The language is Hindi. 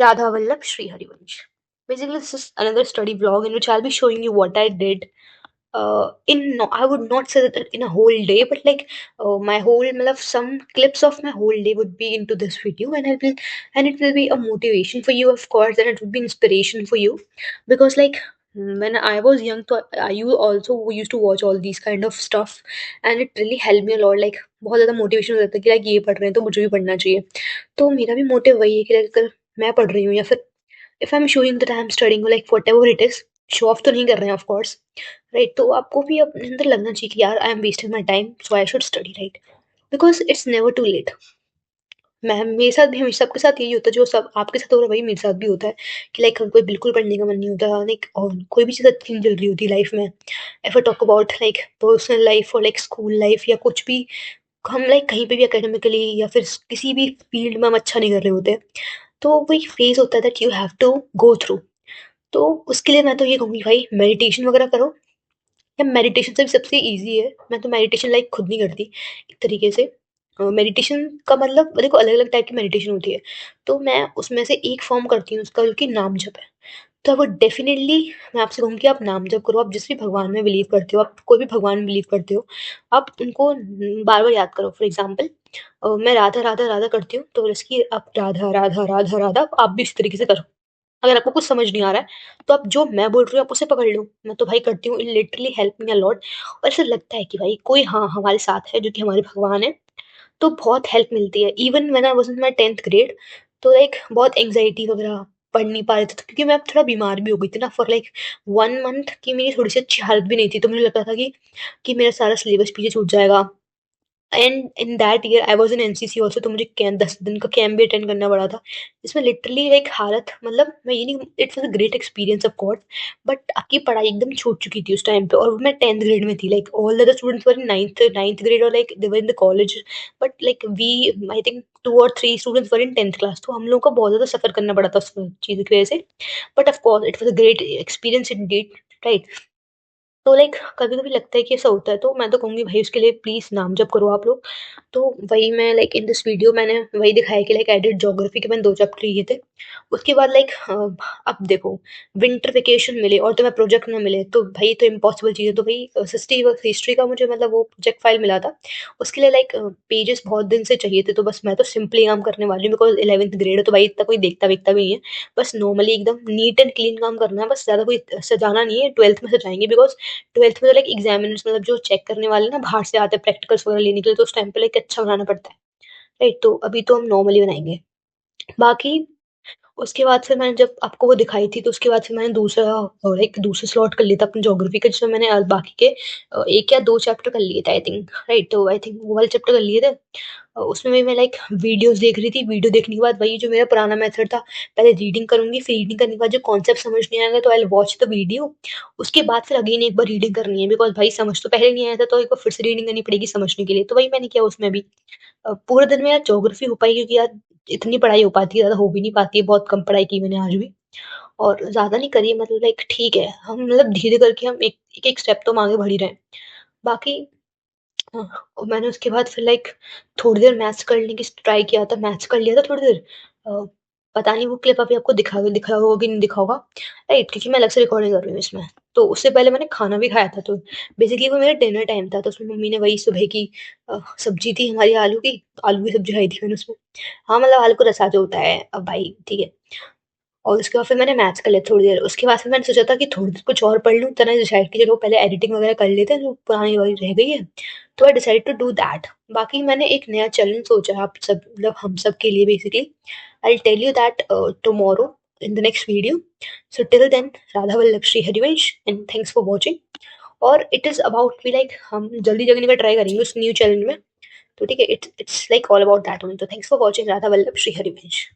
Radha Vallabh Sri Harivansh. Basically, this is another study vlog in which I'll be showing you what I did. In no, I would not say that in a whole day, but like my whole, matlab, some clips of my whole day would be into this video, and it will be a motivation for you, of course, and it would be inspiration for you, because like when I was young, so I you also used to watch all these kind of stuff, and it really helped me a lot. Like बहुत ज़्यादा मोटिवेशन हो जाता है कि लाइक ये पढ़ रहे हैं तो मुझे भी पढ़ना चाहिए. तो मेरा भी मोटिव वही है कि like, अगर मैं पढ़ रही हूँ या फिर if I am showing that I am studying like what ever it is, show off तो नहीं कर रहे हैं ऑफ कोर्स, राइट. तो आपको भी अपने अंदर लगना चाहिए कि यार I am wasting my time, so I should study, right. Because it's never too late. मैं मेरे साथ भी हमेशा सबके साथ यही होता है, जो सब आपके साथ हो रहा है वही मेरे साथ भी होता है कि लाइक कोई बिल्कुल पढ़ने का मन नहीं होता, लाइक और कोई भी चीज़ अच्छी नहीं चल रही होती लाइफ में. If I talk about like personal life और लाइक स्कूल लाइफ या कुछ भी, हम लाइक कहीं पे भी एकेडमिकली या फिर किसी भी फील्ड में हम अच्छा नहीं कर रहे होते, तो वही फेज होता है that you have to go through. तो उसके लिए मैं तो ये कहूँगी भाई मेडिटेशन वगैरह करो, या मेडिटेशन से भी सबसे ईज़ी है. मैं तो मेडिटेशन लाइक खुद नहीं करती एक तरीके से. मेडिटेशन का मतलब देखो अलग-अलग टाइप की मेडिटेशन होती है. तो मैं उसमें से एक फ़ॉर्म करती हूँ उसका, जो कि नाम जप है. तो वो डेफ़िनिटली मैं आपसे कहूँगी आप नाम जप करो. आप जिस भी भगवान में बिलीव करते हो, आप कोई भी भगवान में बिलीव करते हो, आप उनको बार-बार याद करो. फॉर एग्ज़ाम्पल मैं राधा, राधा, राधा करती हूँ, तो इसकी आप राधा, राधा, राधा, राधा आप भी इस तरीके से करो. अगर आपको कुछ समझ नहीं आ रहा है, तो आप जो मैं बोल रही हूँ आप उसे पकड़ लो. मैं तो भाई करती हूँ, it literally help me a lot. और ऐसा लगता है कि भाई कोई हाँ, हमारे साथ है जो कि हमारे भगवान है, तो बहुत हेल्प मिलती है. Even when I was in my 10th grade, तो लाइक बहुत एंग्ज़ायटी वगैरह, पढ़ नहीं पा रहे थे, तो क्योंकि मैं थोड़ा बीमार भी हो गई थी ना फॉर लाइक 1 मंथ, की मेरी थोड़ी-सी अच्छी हालत भी नहीं थी. तो मुझे लगता था कि मेरा सारा सिलेबस पीछे छूट जाएगा. And in that year I was in NCC also, तो मुझे कैम 10 दिन का कैंप भी अटेंड करना पड़ा था. इसमें लिटरली लाइक हालत, मतलब मैं ये नहीं, it was a great experience of course, but आपकी पढ़ाई एकदम छूट चुकी थी उस टाइम पे, और मैं 10th ग्रेड में थी. Like all the other students were in 9th grade, और like they were in the college, but like we, I think 2 और 3 students were in 10th class. तो हम लोगों को बहुत ज़्यादा सफ़र करना पड़ा था उस चीज़ की वजह से. But of course it was a great experience Indeed, right. तो लाइक कभी-कभी लगता है कि ऐसा होता है, तो मैं तो कहूँगी भाई उसके लिए प्लीज़ नाम जप करो आप लोग. तो वही मैं लाइक इन दिस वीडियो मैंने वही दिखाया कि लाइक आई डिड ज्योग्राफी के मैंने 2 चैप्टर लिए थे. उसके बाद लाइक अब देखो विंटर वेकेशन मिले और तुम्हें प्रोजेक्ट ना मिले, तो भाई तो इम्पॉसिबल चीज़ है. तो भाई हिस्ट्री का मुझे मतलब वो प्रोजेक्ट फाइल मिला था. उसके लिए लाइक पेजेस बहुत दिन से चाहिए थे, तो बस मैं तो सिंपली काम करने वाली हूँ बिकॉज़ 11th ग्रेड है, तो भाई इतना कोई देखता-वेखता भी नहीं है. बस नॉर्मली एकदम नीट एंड क्लीन काम करना है, बस ज़्यादा कोई सजाना नहीं है. 12th में सजाएँगे बिकॉज़ 12th में तो लाइक एग्जामिनर्स, मतलब जो चेक करने वाले ना बाहर से आते हैं प्रैक्टिकल्स वगैरह लेने के लिए, तो उस टाइम पे लाइक अच्छा बनाना पड़ता है, राइट. तो अभी तो हम नॉर्मली बनाएंगे. बाकी उसके बाद फिर मैंने जब आपको वो दिखाई थी, तो उसके बाद फिर मैंने एक दूसरा स्लॉट कर लिया था अपनी ज्योग्राफी का, जिसमें मैंने बाकी के 1 या 2 चैप्टर कर लिए थे आई थिंक, राइट. तो आई थिंक वो वाले चैप्टर कर लिए थे. उसमें भी मैं लाइक वीडियोस देख रही थी. वीडियो देखने के बाद वही जो मेरा पुराना मेथड था, पहले रीडिंग करूंगी, फिर रीडिंग करने के बाद जो कॉन्सेप्ट समझ नहीं आएगा तो I will watch the video. उसके बाद फिर अगेन एक बार रीडिंग करनी है, बिकॉज भाई समझ तो पहले नहीं आया था, तो एक बार फिर से रीडिंग करनी पड़ेगी समझने के लिए. तो वही मैंने किया उसमें भी. पूरे दिन में यार ज्योग्राफी हो पाई, क्योंकि यार इतनी पढ़ाई हो पाती है, ज़्यादा हो भी नहीं पाती है. बहुत कम पढ़ाई की मैंने आज भी, और ज़्यादा नहीं करी है, मतलब लाइक ठीक है, हम मतलब धीरे करके हम एक स्टेप तो हम आगे बढ़ ही रहे हैं. बाकी और मैंने उसके बाद फिर लाइक थोड़ी देर मैथ्स करने की ट्राई किया था, मैथ्स कर लिया था थोड़ी देर. अ, पता नहीं वो क्लिप अभी आपको दिखा होगा कि नहीं दिखा होगा, राइट, क्योंकि मैं अलग से रिकॉर्डिंग कर रही हूँ इसमें. तो उससे पहले मैंने खाना भी खाया था, तो बेसिकली वो मेरा डिनर टाइम था. तो उसमें मम्मी ने वही सुबह की सब्जी थी हमारी, आलू की सब्जी खाई थी मैंने उसमें. हाँ, मतलब आलू का रसा जो होता है, अब भाई ठीक है. और उसके बाद फिर मैंने मैथ्स कर लिया थोड़ी देर. उसके बाद फिर मैंने सोचा था कि थोड़ी देर कुछ और पढ़ लूँ, तो मैंने डिसाइड किया चलो पहले एडिटिंग वगैरह कर लेते हैं जो पुरानी वाली रह गई है. तो I decide to do that. बाकी मैंने एक नया चैलेंज सोचा है आप सब, मतलब हम सब के लिए basically. I tell you that tomorrow in the next video. So till then, Radha Vallabh Shri Harivansh, and thanks for watching. और इट इज़ अबाउट भी लाइक हम जल्दी जगने का ट्राई करेंगे उस न्यू चैलेंज में. तो ठीक है, it's like all about that only. तो thanks for watching Radha Vallabh Shri Harivansh.